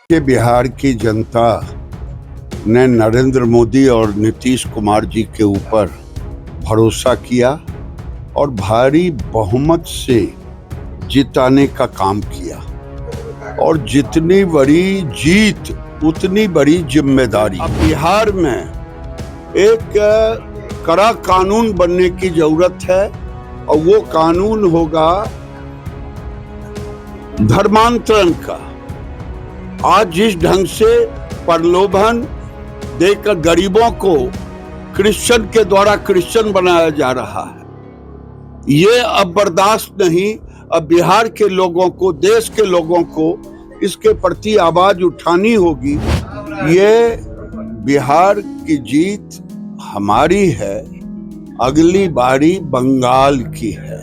कि बिहार की जनता ने नरेंद्र मोदी और नीतीश कुमार जी के ऊपर भरोसा किया और भारी बहुमत से जिताने का काम किया और जितनी बड़ी जीत उतनी बड़ी जिम्मेदारी। अब बिहार में एक कड़ा कानून बनने की जरूरत है और वो कानून होगा धर्मांतरण का। आज जिस ढंग से प्रलोभन देकर गरीबों को क्रिश्चियन के द्वारा क्रिश्चियन बनाया जा रहा है, ये अब बर्दाश्त नहीं। अब बिहार के लोगों को, देश के लोगों को इसके प्रति आवाज उठानी होगी। ये बिहार की जीत हमारी है, अगली बारी बंगाल की है,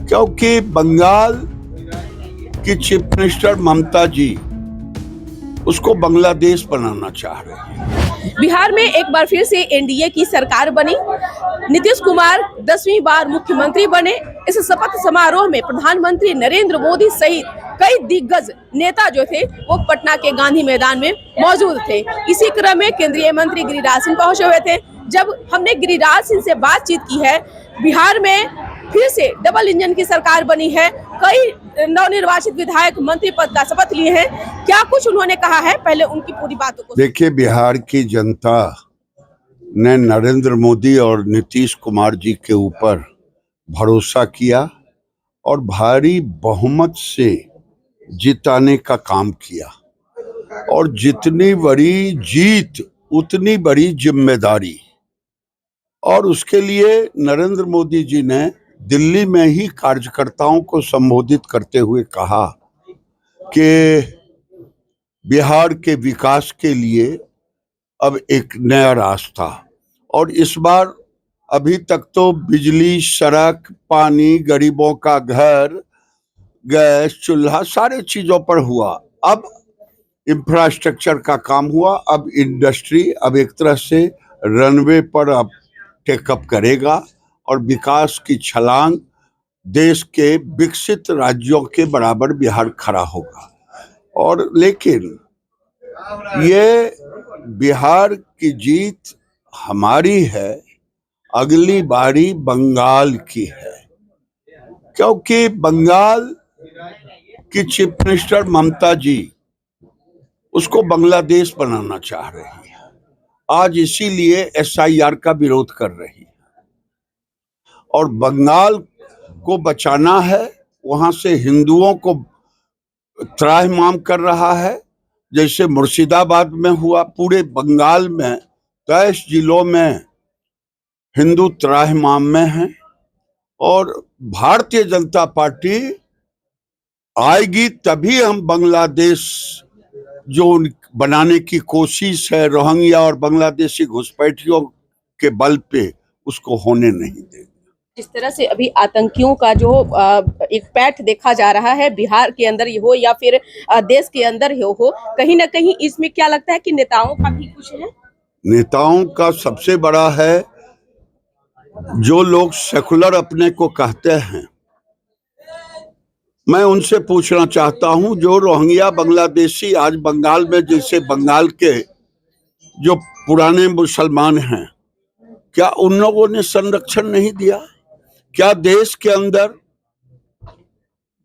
क्योंकि बंगाल की चीफ मिनिस्टर ममता जी उसको बांग्लादेश बनाना चाह रहे हैं। बिहार में एक बार फिर से एनडीए की सरकार बनी, नीतीश कुमार 10वीं बार मुख्यमंत्री बने। इस शपथ समारोह में प्रधानमंत्री नरेंद्र मोदी सहित कई दिग्गज नेता जो थे वो पटना के गांधी मैदान में मौजूद थे। इसी क्रम में केंद्रीय मंत्री गिरिराज सिंह पहुंचे हुए थे। जब हमने गिरिराज सिंह से बातचीत की है, बिहार में फिर से डबल इंजन की सरकार बनी है, कई नवनिर्वाचित विधायक मंत्री पद का शपथ लिए हैं, क्या कुछ उन्होंने कहा है, पहले उनकी पूरी बातों को देखिए। बिहार की जनता ने नरेंद्र मोदी और नीतीश कुमार जी के ऊपर भरोसा किया और भारी बहुमत से जिताने का काम किया और जितनी बड़ी जीत उतनी बड़ी जिम्मेदारी। और उसके लिए नरेंद्र मोदी जी ने दिल्ली में ही कार्यकर्ताओं को संबोधित करते हुए कहा कि बिहार के विकास के लिए अब एक नया रास्ता। और इस बार अभी तक तो बिजली, सड़क, पानी, गरीबों का घर, गैस चूल्हा, सारे चीजों पर हुआ। अब इंफ्रास्ट्रक्चर का काम हुआ। अब इंडस्ट्री अब एक तरह से रनवे पर अब टेकअप करेगा और विकास की छलांग देश के विकसित राज्यों के बराबर बिहार खड़ा होगा। और लेकिन ये बिहार की जीत हमारी है, अगली बारी बंगाल की है, क्योंकि बंगाल की चीफ मिनिस्टर ममता जी उसको बांग्लादेश बनाना चाह रही है। आज इसीलिए एसआईआर का विरोध कर रही है और बंगाल को बचाना है। वहां से हिंदुओं को त्राहिमाम कर रहा है, जैसे मुर्शिदाबाद में हुआ। पूरे बंगाल में 23 जिलों में हिंदू त्राहिमाम में हैं और भारतीय जनता पार्टी आएगी तभी हम बांग्लादेश जो बनाने की कोशिश है रोहिंग्या और बांग्लादेशी घुसपैठियों के बल पे, उसको होने नहीं देंगे। जिस तरह से अभी आतंकियों का जो एक पैठ देखा जा रहा है, बिहार के अंदर ही हो या फिर देश के अंदर ही हो, कहीं ना कहीं इसमें क्या लगता है कि नेताओं का भी कुछ है? नेताओं का सबसे बड़ा है, जो लोग सेकुलर अपने को कहते हैं। मैं उनसे पूछना चाहता हूं, जो रोहिंग्या बांग्लादेशी आज बंगाल में, जैसे बंगाल के जो पुराने मुसलमान हैं, क्या उन लोगों ने संरक्षण नहीं दिया? क्या देश के अंदर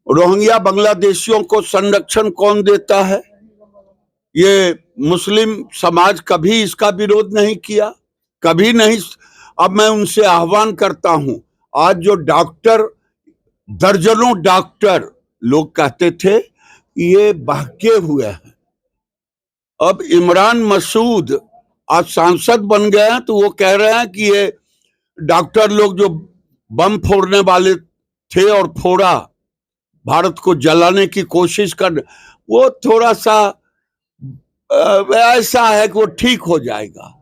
रोहिंग्या बांग्लादेशियों को संरक्षण कौन देता है? ये मुस्लिम समाज कभी इसका विरोध नहीं किया, कभी नहीं। अब मैं उनसे आह्वान करता हूं, आज जो डॉक्टर, दर्जनों डॉक्टर लोग कहते थे ये बहके हुए हैं, अब इमरान मसूद आज सांसद बन गए हैं तो वो कह रहे हैं कि ये डॉक्टर लोग जो बम फोड़ने वाले थे और फोड़ा, भारत को जलाने की कोशिश कर, वो थोड़ा सा ऐसा है कि वो ठीक हो जाएगा।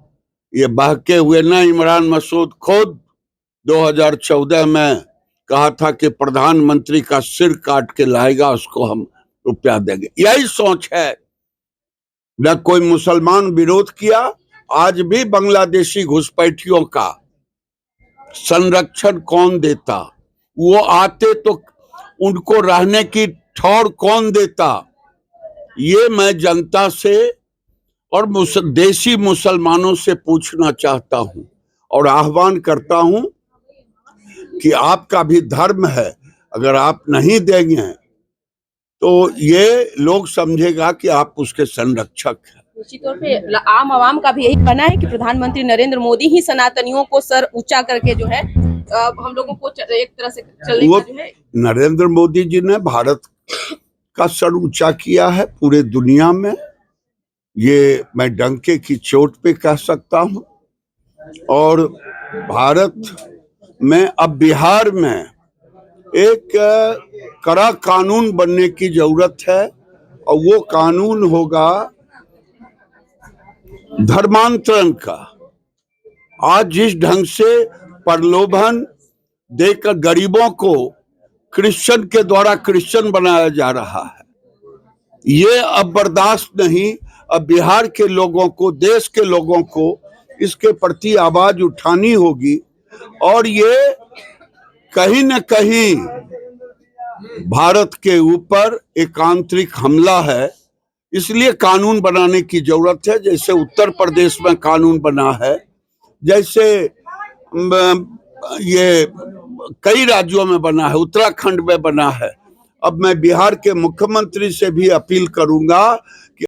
ये बहके हुए ना। इमरान मसूद खुद 2014 में कहा था कि प्रधानमंत्री का सिर काट के लाएगा, उसको हम रुपया देंगे। यही सोच है। न कोई मुसलमान विरोध किया। आज भी बांग्लादेशी घुसपैठियों का संरक्षण कौन देता? वो आते तो उनको रहने की ठौर कौन देता? ये मैं जनता से और देशी मुसलमानों से पूछना चाहता हूं और आह्वान करता हूं कि आपका भी धर्म है, अगर आप नहीं देंगे तो ये लोग समझेगा कि आप उसके संरक्षक हैं। निश्चित तौर पे आम आवाम का भी यही कहना है कि प्रधानमंत्री नरेंद्र मोदी ही सनातनियों को सर ऊंचा करके जो है हम लोगों को एक तरह से चलने वो का जो है। नरेंद्र मोदी जी ने भारत का सर ऊंचा किया है पूरे दुनिया में, ये मैं डंके की चोट पे कह सकता हूं। और भारत में अब बिहार में एक कड़ा कानून बनने की जरूरत है और वो कानून होगा धर्मांतरण का। आज जिस ढंग से प्रलोभन देकर गरीबों को क्रिश्चियन के द्वारा क्रिश्चियन बनाया जा रहा है, ये अब बर्दाश्त नहीं। अब बिहार के लोगों को, देश के लोगों को इसके प्रति आवाज उठानी होगी और ये कहीं न कहीं भारत के ऊपर एक आंतरिक हमला है। इसलिए कानून बनाने की जरूरत है, जैसे उत्तर प्रदेश में कानून बना है, जैसे ये कई राज्यों में बना है, उत्तराखंड में बना है। अब मैं बिहार के मुख्यमंत्री से भी अपील करूंगा